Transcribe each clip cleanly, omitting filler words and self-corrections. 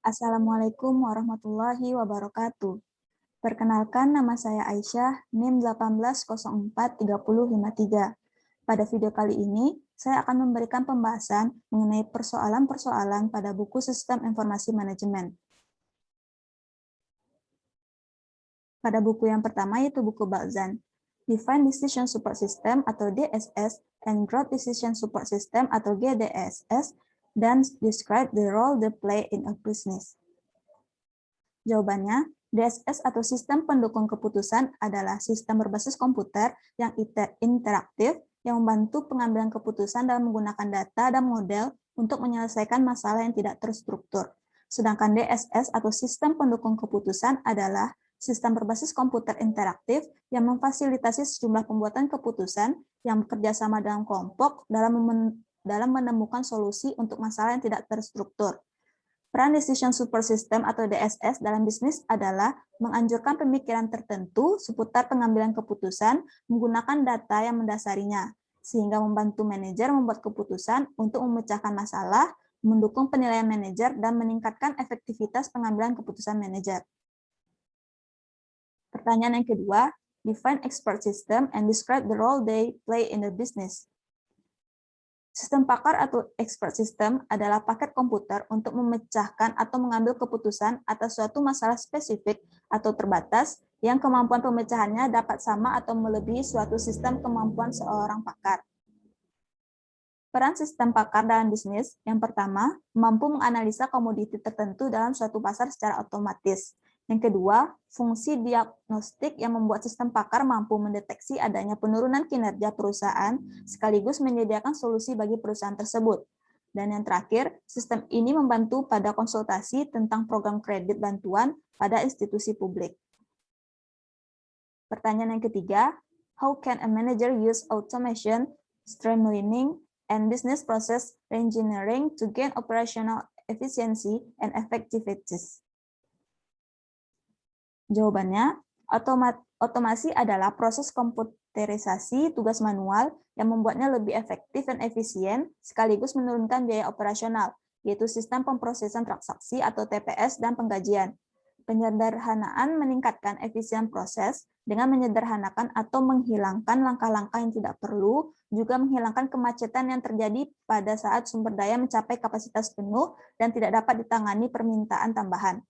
Assalamualaikum warahmatullahi wabarakatuh. Perkenalkan, nama saya Aisyah, NIM 18043053. Pada video kali ini, saya akan memberikan pembahasan mengenai persoalan-persoalan pada buku Sistem Informasi Manajemen. Pada buku yang pertama yaitu buku Balzan, Define Decision Support System atau DSS, and Growth Decision Support System atau GDSS, dan Describe the Role they Play in a Business. Jawabannya, DSS atau sistem pendukung keputusan adalah sistem berbasis komputer yang interaktif yang membantu pengambilan keputusan dalam menggunakan data dan model untuk menyelesaikan masalah yang tidak terstruktur. Sedangkan DSS atau sistem pendukung keputusan adalah sistem berbasis komputer interaktif yang memfasilitasi sejumlah pembuatan keputusan yang bekerja sama dalam kelompok dalam menemukan solusi untuk masalah yang tidak terstruktur. Peran Decision Support System atau DSS dalam bisnis adalah menganjurkan pemikiran tertentu seputar pengambilan keputusan menggunakan data yang mendasarinya, sehingga membantu manajer membuat keputusan untuk memecahkan masalah, mendukung penilaian manajer, dan meningkatkan efektivitas pengambilan keputusan manajer. Pertanyaan yang kedua, define expert system and describe the role they play in the business. Sistem pakar atau expert system adalah paket komputer untuk memecahkan atau mengambil keputusan atas suatu masalah spesifik atau terbatas yang kemampuan pemecahannya dapat sama atau melebihi suatu sistem kemampuan seorang pakar. Peran sistem pakar dalam bisnis, yang pertama, mampu menganalisa komoditi tertentu dalam suatu pasar secara otomatis. Yang kedua, fungsi diagnostik yang membuat sistem pakar mampu mendeteksi adanya penurunan kinerja perusahaan sekaligus menyediakan solusi bagi perusahaan tersebut. Dan yang terakhir, sistem ini membantu pada konsultasi tentang program kredit bantuan pada institusi publik. Pertanyaan yang ketiga, how can a manager use automation, streamlining, and business process reengineering to gain operational efficiency and effectiveness? Jawabannya, otomasi adalah proses komputerisasi tugas manual yang membuatnya lebih efektif dan efisien, sekaligus menurunkan biaya operasional, yaitu sistem pemrosesan transaksi atau TPS dan penggajian. Penyederhanaan meningkatkan efisien proses dengan menyederhanakan atau menghilangkan langkah-langkah yang tidak perlu, juga menghilangkan kemacetan yang terjadi pada saat sumber daya mencapai kapasitas penuh dan tidak dapat ditangani permintaan tambahan.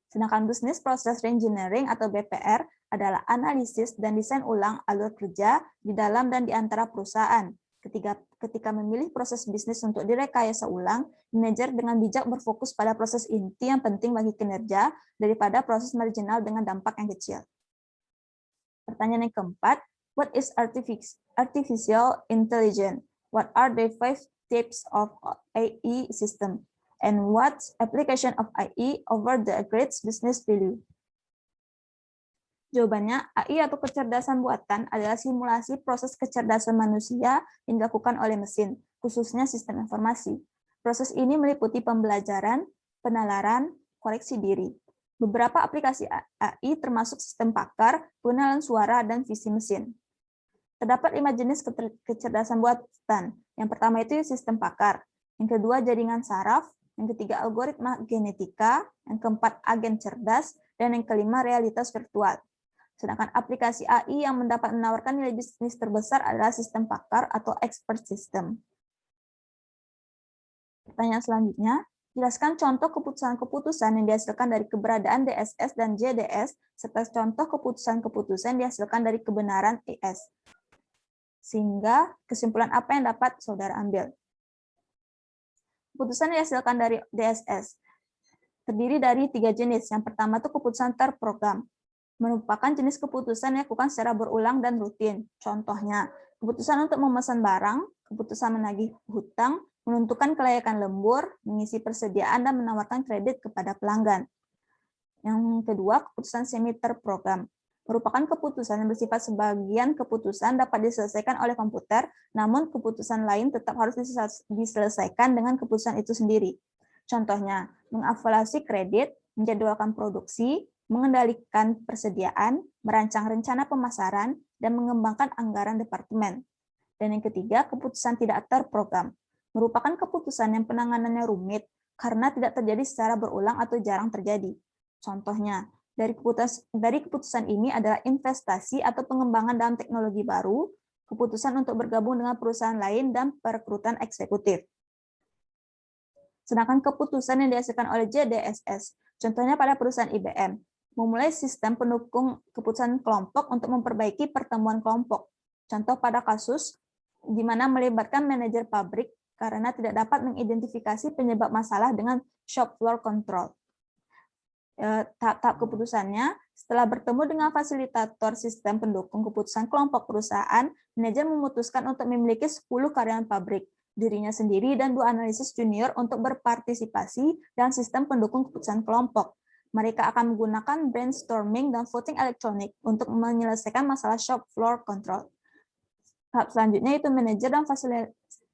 Sedangkan Business Process Reengineering atau BPR adalah analisis dan desain ulang alur kerja di dalam dan di antara perusahaan. Ketika memilih proses bisnis untuk direkayasa ulang, manajer dengan bijak berfokus pada proses inti yang penting bagi kinerja daripada proses marginal dengan dampak yang kecil. Pertanyaan yang keempat, what is artificial intelligence? What are the 5 types of AI system? And what's application of AI over the great business value? Jawabannya, AI atau kecerdasan buatan adalah simulasi proses kecerdasan manusia yang dilakukan oleh mesin, khususnya sistem informasi. Proses ini meliputi pembelajaran, penalaran, koreksi diri. Beberapa aplikasi AI termasuk sistem pakar, pengenalan suara, dan visi mesin. Terdapat 5 jenis kecerdasan buatan. Yang pertama itu sistem pakar. Yang kedua, jaringan saraf. Yang ketiga, algoritma genetika. Yang keempat, agen cerdas. Dan yang kelima, realitas virtual. Sedangkan aplikasi AI yang menawarkan nilai bisnis terbesar adalah sistem pakar atau expert system. Pertanyaan selanjutnya, jelaskan contoh keputusan-keputusan yang dihasilkan dari keberadaan DSS dan JDS, serta contoh keputusan-keputusan yang dihasilkan dari kebenaran ES. Sehingga kesimpulan apa yang dapat saudara ambil? Keputusan yang dihasilkan dari DSS terdiri dari 3 jenis. Yang pertama itu keputusan terprogram, merupakan jenis keputusan yang dilakukan secara berulang dan rutin. Contohnya, keputusan untuk memesan barang, keputusan menagih hutang, menentukan kelayakan lembur, mengisi persediaan, dan menawarkan kredit kepada pelanggan. Yang kedua, keputusan semi terprogram, merupakan keputusan yang bersifat sebagian keputusan dapat diselesaikan oleh komputer, namun keputusan lain tetap harus diselesaikan dengan keputusan itu sendiri. Contohnya, mengevaluasi kredit, menjadwalkan produksi, mengendalikan persediaan, merancang rencana pemasaran, dan mengembangkan anggaran departemen. Dan yang ketiga, keputusan tidak terprogram, merupakan keputusan yang penanganannya rumit, karena tidak terjadi secara berulang atau jarang terjadi. Contohnya, dari keputusan ini adalah investasi atau pengembangan dalam teknologi baru, keputusan untuk bergabung dengan perusahaan lain, dan perekrutan eksekutif. Sedangkan keputusan yang dihasilkan oleh JDSS, contohnya pada perusahaan IBM, memulai sistem pendukung keputusan kelompok untuk memperbaiki pertemuan kelompok. Contoh pada kasus di mana melibatkan manajer pabrik karena tidak dapat mengidentifikasi penyebab masalah dengan shop floor control. Tahap-tahap keputusannya, setelah bertemu dengan fasilitator sistem pendukung keputusan kelompok perusahaan, manajer memutuskan untuk memiliki 10 karyawan pabrik, dirinya sendiri dan 2 analisis junior untuk berpartisipasi dalam sistem pendukung keputusan kelompok. Mereka akan menggunakan brainstorming dan voting elektronik untuk menyelesaikan masalah shop floor control. Tahap selanjutnya itu manajer dan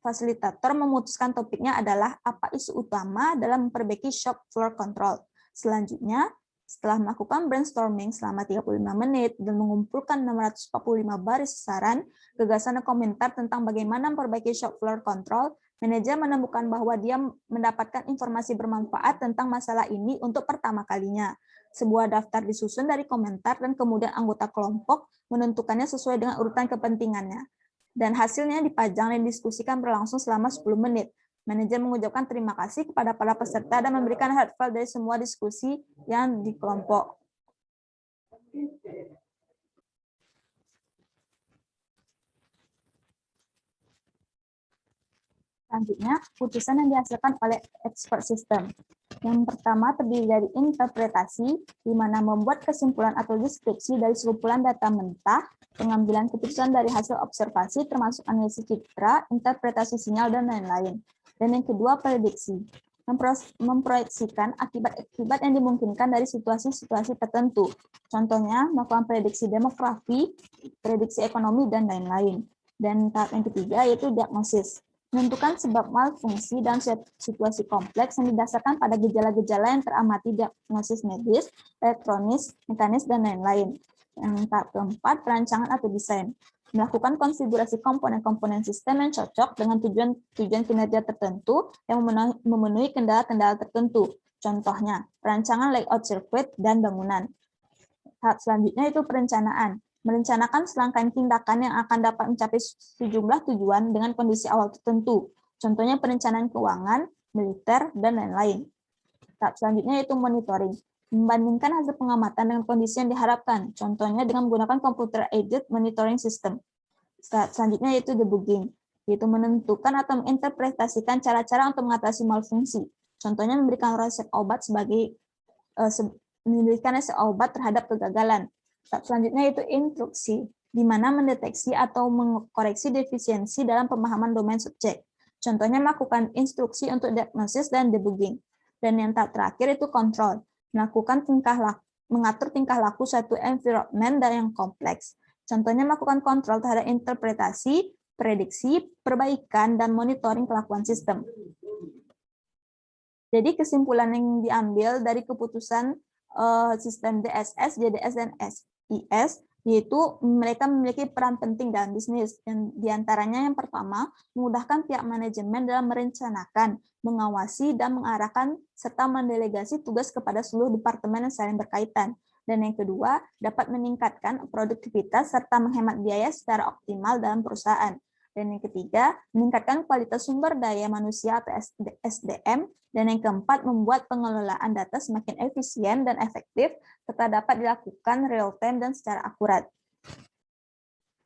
fasilitator memutuskan topiknya adalah apa isu utama dalam memperbaiki shop floor control. Selanjutnya, setelah melakukan brainstorming selama 35 menit dan mengumpulkan 645 baris saran, gagasan dan komentar tentang bagaimana memperbaiki shop floor control, manajer menemukan bahwa dia mendapatkan informasi bermanfaat tentang masalah ini untuk pertama kalinya. Sebuah daftar disusun dari komentar dan kemudian anggota kelompok menentukannya sesuai dengan urutan kepentingannya. Dan hasilnya dipajang dan didiskusikan berlangsung selama 10 menit. Manajer mengucapkan terima kasih kepada para peserta dan memberikan hard file dari semua diskusi yang di kelompok. Selanjutnya, putusan yang dihasilkan oleh expert system. Yang pertama terdiri dari interpretasi, di mana membuat kesimpulan atau deskripsi dari sekumpulan data mentah, pengambilan keputusan dari hasil observasi termasuk analisis citra, interpretasi sinyal, dan lain-lain. Dan yang kedua, prediksi, memproyeksikan akibat-akibat yang dimungkinkan dari situasi-situasi tertentu. Contohnya, melakukan prediksi demografi, prediksi ekonomi, dan lain-lain. Dan tahap yang ketiga yaitu diagnosis, menentukan sebab malfungsi dan situasi kompleks yang didasarkan pada gejala-gejala yang teramati diagnosis medis, elektronis, mekanis, dan lain-lain. Yang tahap keempat, perancangan atau desain, melakukan konfigurasi komponen-komponen sistem yang cocok dengan tujuan kinerja tertentu yang memenuhi kendala-kendala tertentu. Contohnya, perancangan layout sirkuit dan bangunan. Tahap selanjutnya itu perencanaan, merencanakan serangkaian tindakan yang akan dapat mencapai sejumlah tujuan dengan kondisi awal tertentu. Contohnya perencanaan keuangan, militer, dan lain-lain. Tahap selanjutnya yaitu monitoring, membandingkan hasil pengamatan dengan kondisi yang diharapkan, contohnya dengan menggunakan computer-aided monitoring system. Selanjutnya yaitu debugging, yaitu menentukan atau menginterpretasikan cara-cara untuk mengatasi malfungsi, contohnya memberikan resep obat terhadap kegagalan. Tahap selanjutnya yaitu instruksi, di mana mendeteksi atau mengkoreksi defisiensi dalam pemahaman domain subjek, contohnya melakukan instruksi untuk diagnosis dan debugging. Dan yang tahap terakhir itu kontrol, melakukan mengatur tingkah laku suatu environment yang kompleks. Contohnya melakukan kontrol terhadap interpretasi, prediksi, perbaikan, dan monitoring kelakuan sistem. Jadi kesimpulan yang diambil dari keputusan sistem DSS, JDS, dan SIS, yaitu mereka memiliki peran penting dalam bisnis. Dan diantaranya yang pertama, memudahkan pihak manajemen dalam merencanakan, mengawasi, dan mengarahkan, serta mendelegasi tugas kepada seluruh departemen yang saling berkaitan. Dan yang kedua, dapat meningkatkan produktivitas serta menghemat biaya secara optimal dalam perusahaan. Dan yang ketiga, meningkatkan kualitas sumber daya manusia atau SDM. Dan yang keempat, membuat pengelolaan data semakin efisien dan efektif, serta dapat dilakukan real-time dan secara akurat.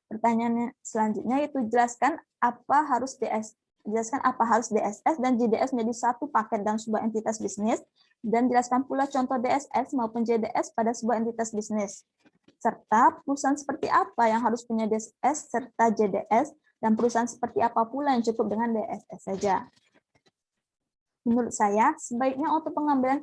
Pertanyaan selanjutnya itu jelaskan apa harus DSS dan JDS menjadi satu paket dalam sebuah entitas bisnis, dan jelaskan pula contoh DSS maupun JDS pada sebuah entitas bisnis. Serta perusahaan seperti apa yang harus punya DSS serta JDS, dan perusahaan seperti apa pula yang cukup dengan DSS saja. Menurut saya, sebaiknya untuk pengambilan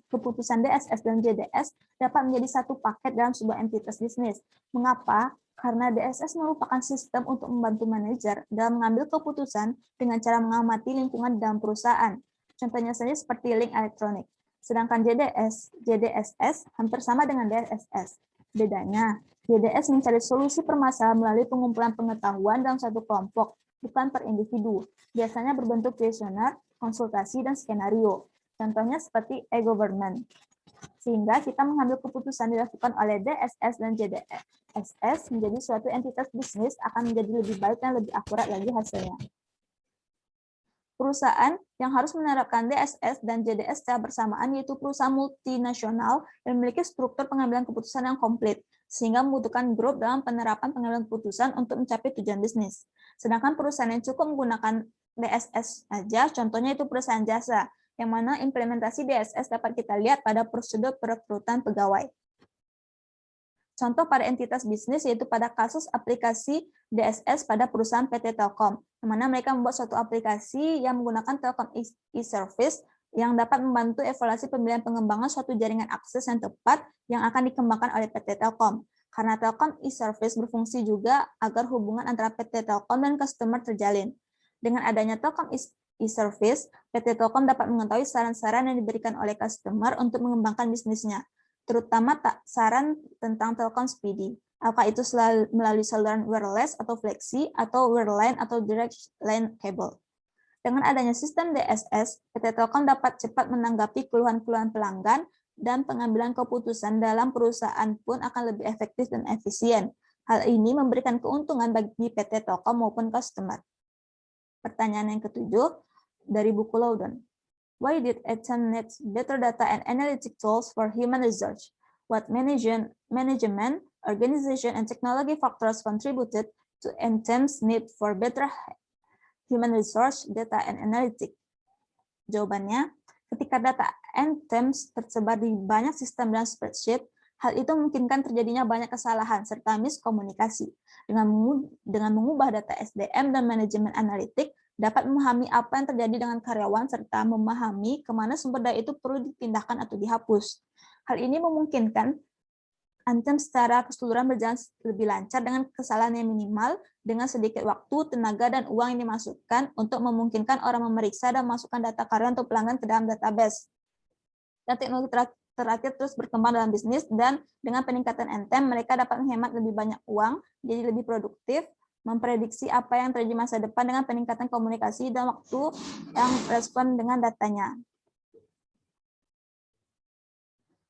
keputusan DSS dan JDS dapat menjadi satu paket dalam sebuah entitas bisnis. Mengapa? Karena DSS merupakan sistem untuk membantu manajer dalam mengambil keputusan dengan cara mengamati lingkungan dalam perusahaan. Contohnya saja seperti link elektronik. Sedangkan JDSS hampir sama dengan DSS. Bedanya, JDS mencari solusi permasalahan melalui pengumpulan pengetahuan dalam satu kelompok, bukan per individu. Biasanya berbentuk kuesioner, konsultasi, dan skenario. Contohnya seperti e-government. Sehingga kita mengambil keputusan dilakukan oleh DSS dan JDSS menjadi suatu entitas bisnis akan menjadi lebih baik dan lebih akurat lagi hasilnya. Perusahaan yang harus menerapkan DSS dan JDS secara bersamaan yaitu perusahaan multinasional yang memiliki struktur pengambilan keputusan yang komplit, sehingga membutuhkan grup dalam penerapan pengambilan keputusan untuk mencapai tujuan bisnis. Sedangkan perusahaan yang cukup menggunakan DSS saja, contohnya itu perusahaan jasa, yang mana implementasi DSS dapat kita lihat pada prosedur perekrutan pegawai. Contoh pada entitas bisnis yaitu pada kasus aplikasi DSS pada perusahaan PT Telkom, di mana mereka membuat suatu aplikasi yang menggunakan Telkom e-Service yang dapat membantu evaluasi pemilihan pengembangan suatu jaringan akses yang tepat yang akan dikembangkan oleh PT Telkom. Karena Telkom e-Service berfungsi juga agar hubungan antara PT Telkom dan customer terjalin. Dengan adanya Telkom e-Service, PT Telkom dapat mengetahui saran-saran yang diberikan oleh customer untuk mengembangkan bisnisnya, terutama saran tentang Telkom Speedy. Apakah itu melalui saluran wireless atau fleksi, atau wireline atau direct line cable. Dengan adanya sistem DSS, PT Telkom dapat cepat menanggapi keluhan-keluhan pelanggan dan pengambilan keputusan dalam perusahaan pun akan lebih efektif dan efisien. Hal ini memberikan keuntungan bagi PT Telkom maupun customer. Pertanyaan yang ketujuh dari buku Loudon. Why did Eton need better data and analytic tools for human research? What management, organization, and technology factors contributed to Eton's need for better human resource data and analytic? Jawabannya, ketika data Eton tersebar di banyak sistem dan spreadsheet, hal itu memungkinkan terjadinya banyak kesalahan serta miskomunikasi. Dengan mengubah data SDM dan manajemen analitik, dapat memahami apa yang terjadi dengan karyawan serta memahami kemana sumber daya itu perlu dipindahkan atau dihapus. Hal ini memungkinkan Eton secara keseluruhan berjalan lebih lancar dengan kesalahan yang minimal, dengan sedikit waktu, tenaga, dan uang yang dimasukkan untuk memungkinkan orang memeriksa dan memasukkan data karyawan atau pelanggan ke dalam database. Dan teknologi terakhir terus berkembang dalam bisnis, dan dengan peningkatan Eton, mereka dapat menghemat lebih banyak uang, jadi lebih produktif, memprediksi apa yang terjadi masa depan dengan peningkatan komunikasi dan waktu yang respon dengan datanya.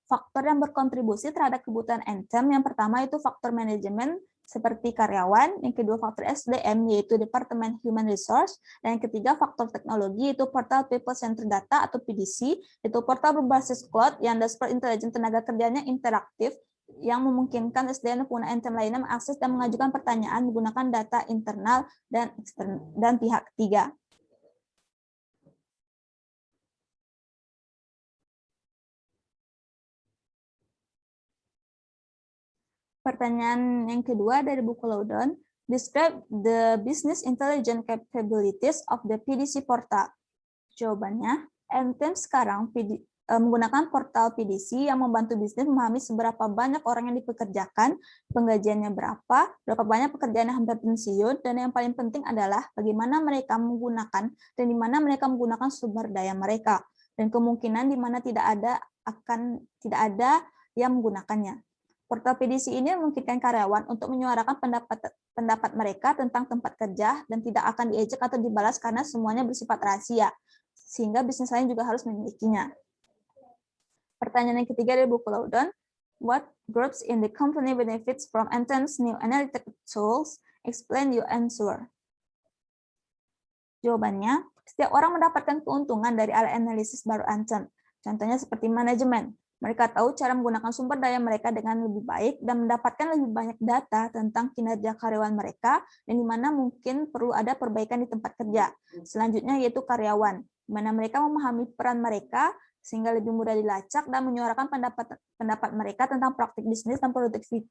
Faktor yang berkontribusi terhadap kebutuhan Eton, yang pertama itu faktor manajemen seperti karyawan, yang kedua faktor SDM yaitu Departemen Human Resource, dan yang ketiga faktor teknologi yaitu Portal People Centered Data atau PDC, itu portal berbasis cloud yang dashboard intelijen tenaga kerjanya interaktif, yang memungkinkan SDM dan pengguna Eton lainnya mengakses dan mengajukan pertanyaan menggunakan data internal dan eksternal dan pihak ketiga. Pertanyaan yang kedua dari buku Loudon, describe the business intelligence capabilities of the PDC portal. Jawabannya, Eton sekarang menggunakan portal PDC yang membantu bisnis memahami seberapa banyak orang yang dipekerjakan, penggajiannya berapa banyak pekerjaan yang hampir pensiun, dan yang paling penting adalah bagaimana mereka menggunakan dan di mana mereka menggunakan sumber daya mereka, dan kemungkinan di mana tidak ada yang menggunakannya. Portal PDC ini memungkinkan karyawan untuk menyuarakan pendapat mereka tentang tempat kerja dan tidak akan diejek atau dibalas karena semuanya bersifat rahasia, sehingga bisnis lain juga harus memilikinya. Pertanyaan yang ketiga dari buku Loudon, what groups in the company benefits from Eton's new analytical tools? Explain your answer. Jawabannya, setiap orang mendapatkan keuntungan dari alat analisis baru Eton. Contohnya seperti manajemen. Mereka tahu cara menggunakan sumber daya mereka dengan lebih baik dan mendapatkan lebih banyak data tentang kinerja karyawan mereka dan di mana mungkin perlu ada perbaikan di tempat kerja. Selanjutnya yaitu karyawan, di mana mereka memahami peran mereka sehingga lebih mudah dilacak dan menyuarakan pendapat mereka tentang praktik bisnis dan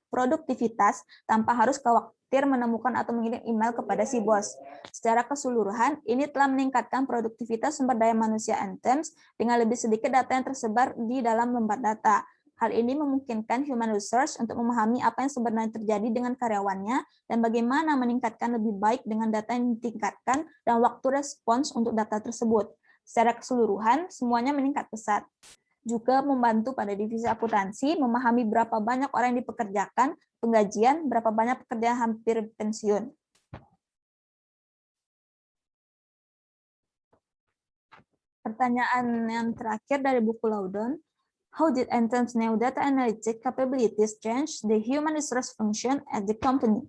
produktivitas tanpa harus khawatir menemukan atau mengirim email kepada si bos. Secara keseluruhan, ini telah meningkatkan produktivitas sumber daya manusia Eton dengan lebih sedikit data yang tersebar di dalam lembar data. Hal ini memungkinkan human resource untuk memahami apa yang sebenarnya terjadi dengan karyawannya dan bagaimana meningkatkan lebih baik dengan data yang ditingkatkan dan waktu respons untuk data tersebut. Secara keseluruhan, semuanya meningkat pesat. Juga membantu pada divisi akuntansi memahami berapa banyak orang yang dipekerjakan, penggajian, berapa banyak pekerja hampir pensiun. Pertanyaan yang terakhir dari buku Loudon, how did Anthem's new data analytic capabilities change the human resource function at the company?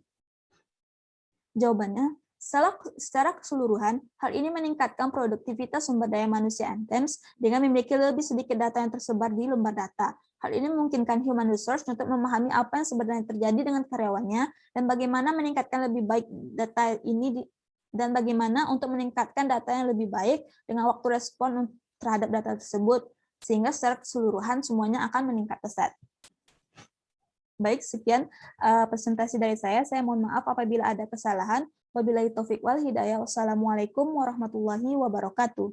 Jawabannya, secara keseluruhan, hal ini meningkatkan produktivitas sumber daya manusia Anthems dengan memiliki lebih sedikit data yang tersebar di lembar data. Hal ini memungkinkan human resource untuk memahami apa yang sebenarnya terjadi dengan karyawannya dan bagaimana meningkatkan lebih baik data ini dan bagaimana untuk meningkatkan data yang lebih baik dengan waktu respon terhadap data tersebut, sehingga secara keseluruhan semuanya akan meningkat pesat. Baik, sekian presentasi dari saya. Saya mohon maaf apabila ada kesalahan. Wabillahi taufiq wal hidayah. Wassalamualaikum warahmatullahi wabarakatuh.